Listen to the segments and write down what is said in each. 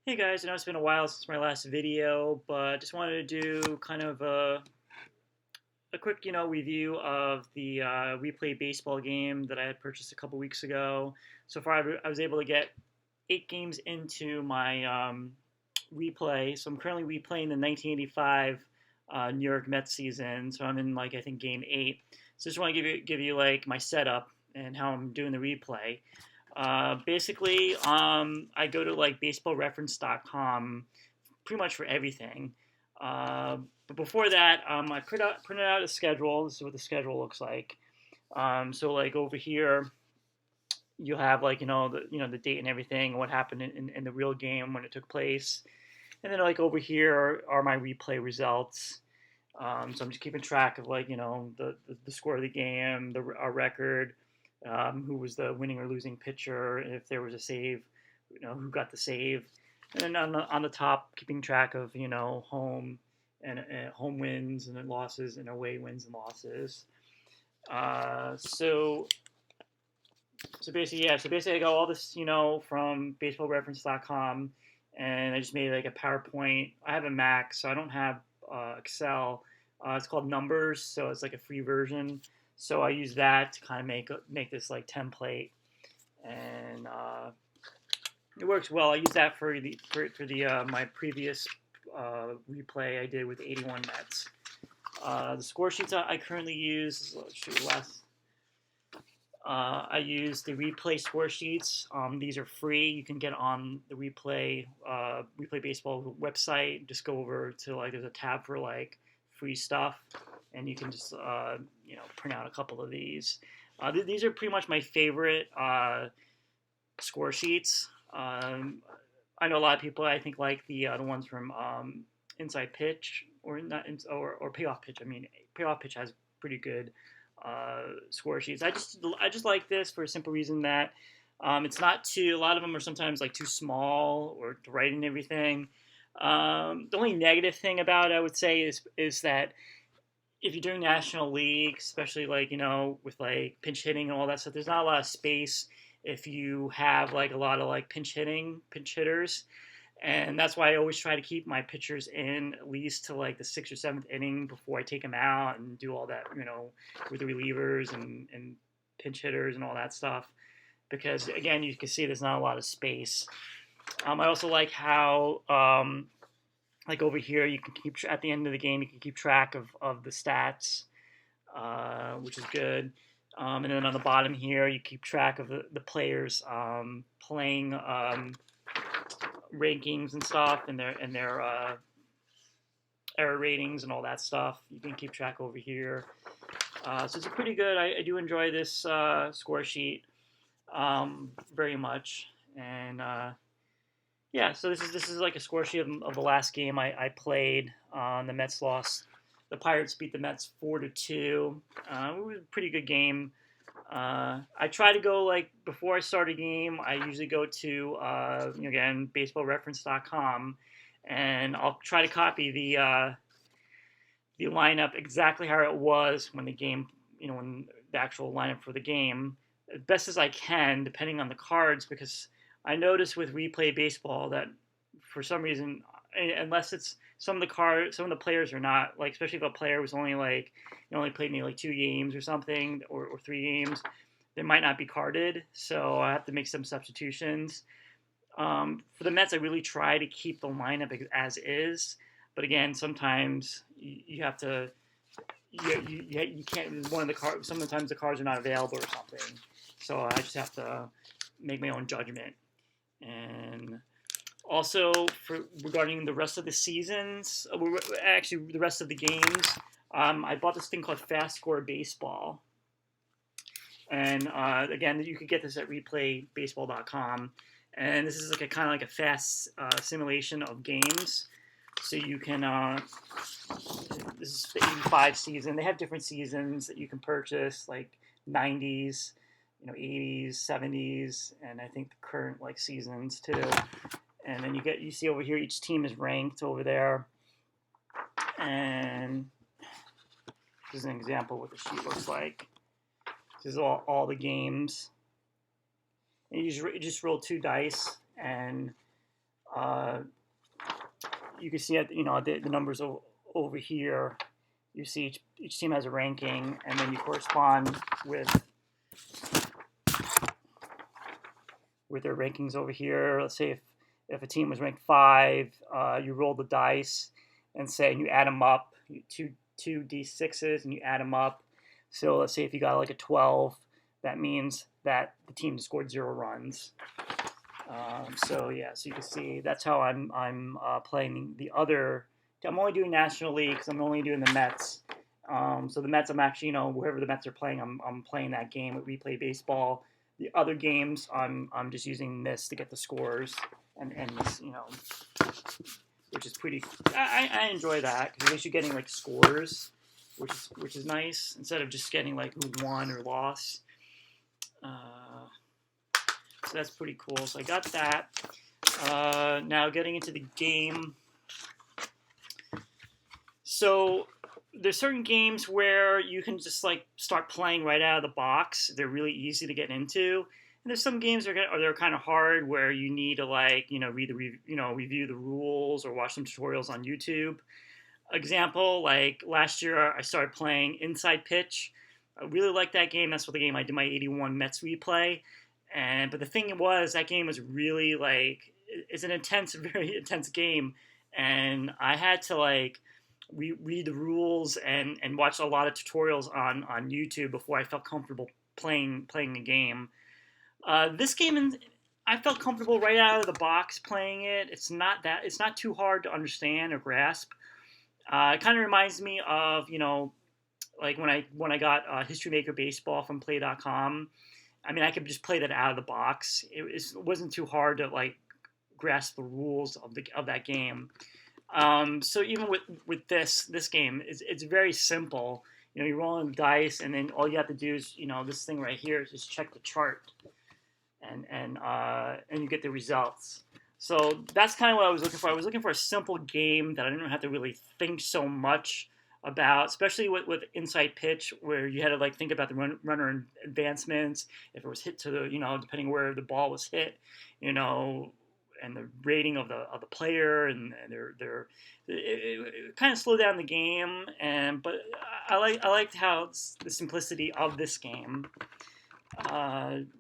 Hey guys, I know it's been a while since my last video, but just wanted to do kind of a quick, review of the replay baseball game that I had purchased a couple weeks ago. So far, I was able to get 8 games into my replay. So I'm currently replaying the 1985 New York Mets season. So I'm in I think game 8. So just want to give you like my setup and how I'm doing the replay. Basically, I go to like baseballreference.com pretty much for everything. But before that, I printed out a schedule. This is what the schedule looks like. So like over here, you have like the date and everything, what happened in the real game when it took place, and then like over here are my replay results. So I'm just keeping track of like the score of the game, our record, who was the winning or losing pitcher, if there was a save, who got the save, and then on the top keeping track of home and home wins and then losses and away wins and losses. So basically, yeah. So basically, I got all this, from BaseballReference.com, and I just made like a PowerPoint. I have a Mac, so I don't have Excel. It's called Numbers, so it's like a free version. So I use that to kind of make this like template, and it works well. I use that for the my previous replay I did with 81 Mets. The score sheets I currently use. I use the replay score sheets. These are free. You can get on the replay baseball website. Just go over to like there's a tab for like free stuff, and you can just print out a couple of these. These are pretty much my favorite score sheets. I know a lot of people I think like the ones from Inside Pitch or not or Payoff Pitch. I mean, Payoff Pitch has pretty good score sheets. I just like this for a simple reason that it's not too. A lot of them are sometimes like too small or to write and everything. The only negative thing about it, I would say, is that if you're doing National League, especially like with like pinch hitting and all that stuff, there's not a lot of space if you have like a lot of like pinch hitters, and that's why I always try to keep my pitchers in at least to like the 6th or 7th inning before I take them out and do all that, with the relievers and pinch hitters and all that stuff. Because again, you can see there's not a lot of space. I also like how, like over here, you can keep at the end of the game, you can keep track of the stats, which is good. And then on the bottom here, you keep track of the players playing rankings and stuff, and their error ratings and all that stuff. You can keep track over here. So it's pretty good. I do enjoy this score sheet very much, and yeah. So this is like a score sheet of the last game I played. The Mets lost. The Pirates beat the Mets 4-2. It was a pretty good game. I try to go like before I start a game. I usually go to again baseballreference.com, and I'll try to copy the lineup exactly how it was when the game, when the actual lineup for the game, as best as I can, depending on the cards, because I noticed with replay baseball that for some reason, unless it's some of the players are not like, especially if a player was only like only played maybe like 2 games or something, or 3 games, they might not be carded. So I have to make some substitutions. For the Mets, I really try to keep the lineup as is, but again, sometimes you have to. You can't. One of the cards. Sometimes the cards are not available or something, so I just have to make my own judgment. And also, regarding the rest of the seasons, actually the rest of the games, I bought this thing called Fast Score Baseball, and again, you could get this at ReplayBaseball.com. And this is like a kind of like a fast simulation of games. So you can. This is the 85 season. They have different seasons that you can purchase, like 90s, 80s, 70s, and I think the current like seasons too. And then you see over here each team is ranked over there, and this is an example of what the sheet looks like. This is all the games, and you just roll 2 dice, and Uh, you can see the numbers over here. You see each team has a ranking, and then you correspond with their rankings over here. Let's say if a team was ranked 5, you roll the dice and you add them up, two d6s, and you add them up. So let's say if you got like a 12, that means that the team scored 0 runs. So you can see that's how I'm playing the other. I'm only doing National League because I'm only doing the Mets. So the Mets, I'm actually, whoever the Mets are playing, I'm playing that game with Replay Baseball. The other games, I'm just using this to get the scores, and this, which is pretty. I enjoy that because at least you're getting like scores, which is nice instead of just getting like who won or lost. So that's pretty cool. So I got that. Now getting into the game. So there's certain games where you can just like start playing right out of the box. They're really easy to get into. And there's some games that are kind of hard where you need to review the rules or watch some tutorials on YouTube. Example, like last year I started playing Inside Pitch. I really liked that game. That's what the game I did my 81 Mets replay. But the thing was, that game was really it's an very intense game, and I had to read the rules and watch a lot of tutorials on YouTube before I felt comfortable playing the game. This game, I felt comfortable right out of the box playing it. It's not too hard to understand or grasp. It kind of reminds me of like when I got History Maker Baseball from Play.com. I mean, I could just play that out of the box. It wasn't too hard to grasp the rules of that game. So even with this game, it's very simple. You're rolling the dice, and then all you have to do is this thing right here is just check the chart, and you get the results. So that's kind of what I was looking for. I was looking for a simple game that I didn't have to really think so much about, especially with Inside Pitch, where you had to think about the runner advancements, if it was hit to the depending where the ball was hit, and the rating of the player, and it kind of slowed down the game. But I liked how the simplicity of this game.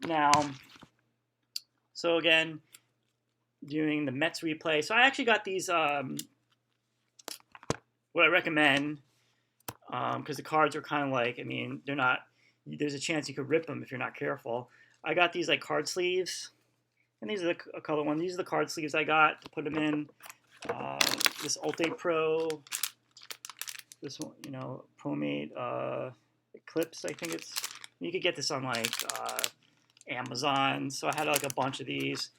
Now, so again, doing the Mets replay. So I actually got these. What I recommend, because the cards are kind of they're not. There's a chance you could rip them if you're not careful. I got these card sleeves. And these are the color ones. These are the card sleeves I got to put them in. This Ultimate Pro. This one, ProMate Eclipse, I think it's. You could get this on Amazon. So I had a bunch of these.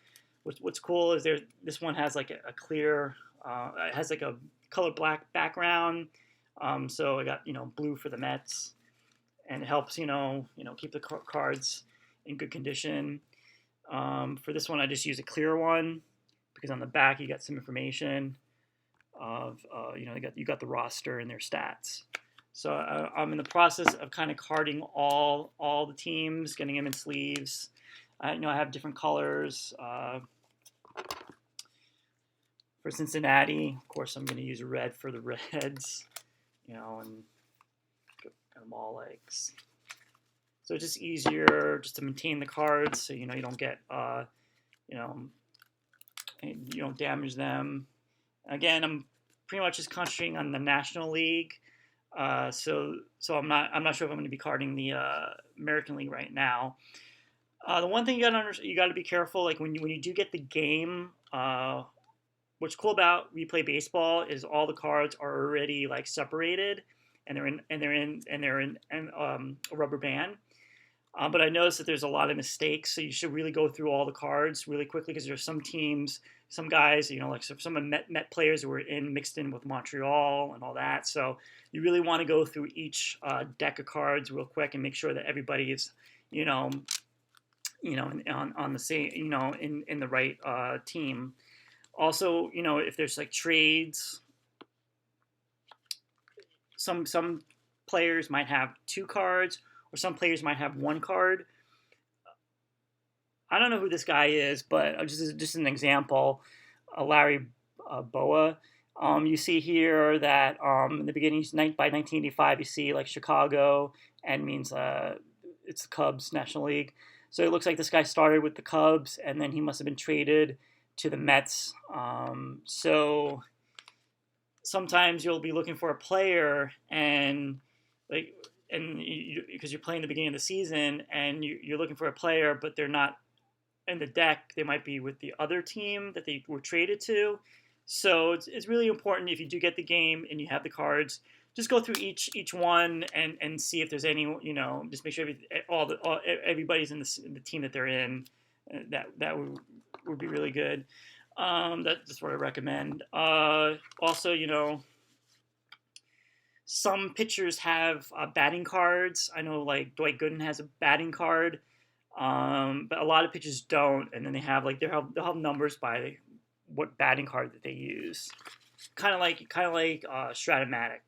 What's cool is this one has a clear. It has a color black background. So I got blue for the Mets, and it helps keep the cards in good condition. For this one, I just use a clear one because on the back you got some information of you got the roster and their stats. So I'm in the process of kind of carding all the teams, getting them in sleeves. I have different colors. For Cincinnati, of course, I'm going to use red for the Reds, and get them all so it's just easier just to maintain the cards, so you don't get you don't damage them. Again, I'm pretty much just concentrating on the National League. So I'm not sure if I'm going to be carding the American League right now. The one thing you got to be careful, when you do get the game. What's cool about Replay Baseball is all the cards are already separated, and they're in a rubber band. But I noticed that there's a lot of mistakes, so you should really go through all the cards really quickly because there's some teams, some guys, some Met players who were mixed in with Montreal and all that. So you really want to go through each deck of cards real quick and make sure that everybody is, on the same, in the right team. Also, if there's trades, some players might have 2 cards, or some players might have 1 card. I don't know who this guy is, but just an example. Larry Boa. You see here that in the beginning, by 1985, you see like Chicago, and means it's the Cubs National League. So it looks like this guy started with the Cubs, and then he must have been traded to the Mets. So sometimes you'll be looking for a player, and like, and because you're playing the beginning of the season, and you're looking for a player, but they're not in the deck. They might be with the other team that they were traded to. So it's really important if you do get the game and you have the cards, just go through each one and see if there's any, just make sure everybody's in the team that they're in. That would be really good. That's what I recommend. Also, some pitchers have batting cards. I know like Dwight Gooden has a batting card, but a lot of pitchers don't. And then they have like they'll have numbers by what batting card that they use, kind of like Stratomatic.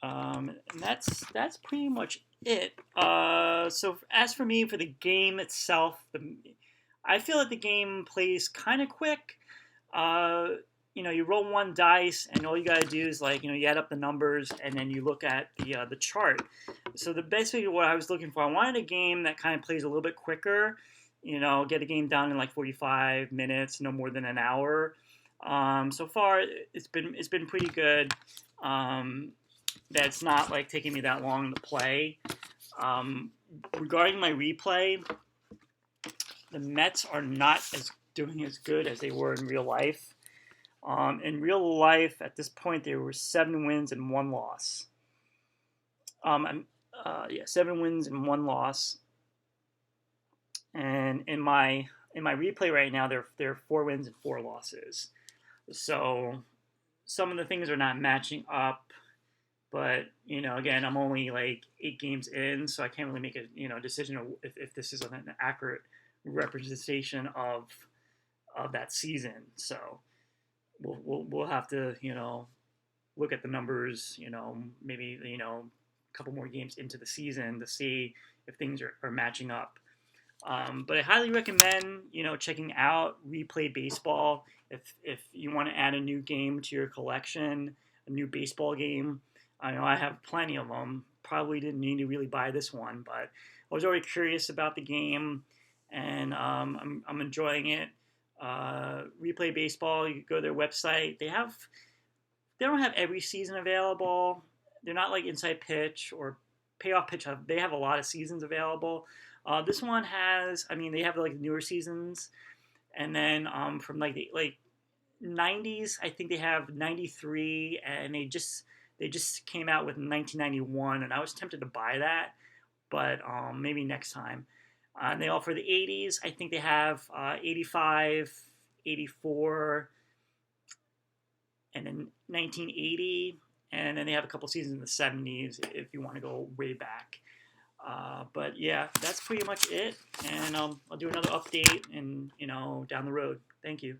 And that's pretty much it. So as for me, for the game itself, I feel that the game plays kind of quick. You roll one dice, and all you gotta do is you add up the numbers, and then you look at the chart. So basically, what I was looking for, I wanted a game that kind of plays a little bit quicker. Get a game down in like 45 minutes, no more than an hour. So far, it's been pretty good. That's not like taking me that long to play. Regarding my replay, the Mets are not doing as good as they were in real life. In real life, at this point, there were 7 wins and 1 loss. 7 wins and 1 loss. And in my replay right now, there are 4 wins and 4 losses. So some of the things are not matching up. But again, I'm only like 8 games in, so I can't really make a decision if this is an accurate representation of that season. So we'll have to look at the numbers. Maybe a couple more games into the season to see if things are matching up. But I highly recommend checking out Replay Baseball if you want to add a new game to your collection, a new baseball game. I know I have plenty of them. Probably didn't need to really buy this one, but I was already curious about the game, and I'm enjoying it. Replay Baseball, you go to their website. They don't have every season available. They're not like Inside Pitch or Payoff Pitch. They have a lot of seasons available. This one has, they have like newer seasons, and then from like the 90s, I think they have 93, and they just came out with 1991, and I was tempted to buy that, but maybe next time. And they offer the 80s. I think they have 85, 84, and then 1980, and then they have a couple seasons in the 70s if you want to go way back. But yeah, that's pretty much it, and I'll do another update and down the road. Thank you.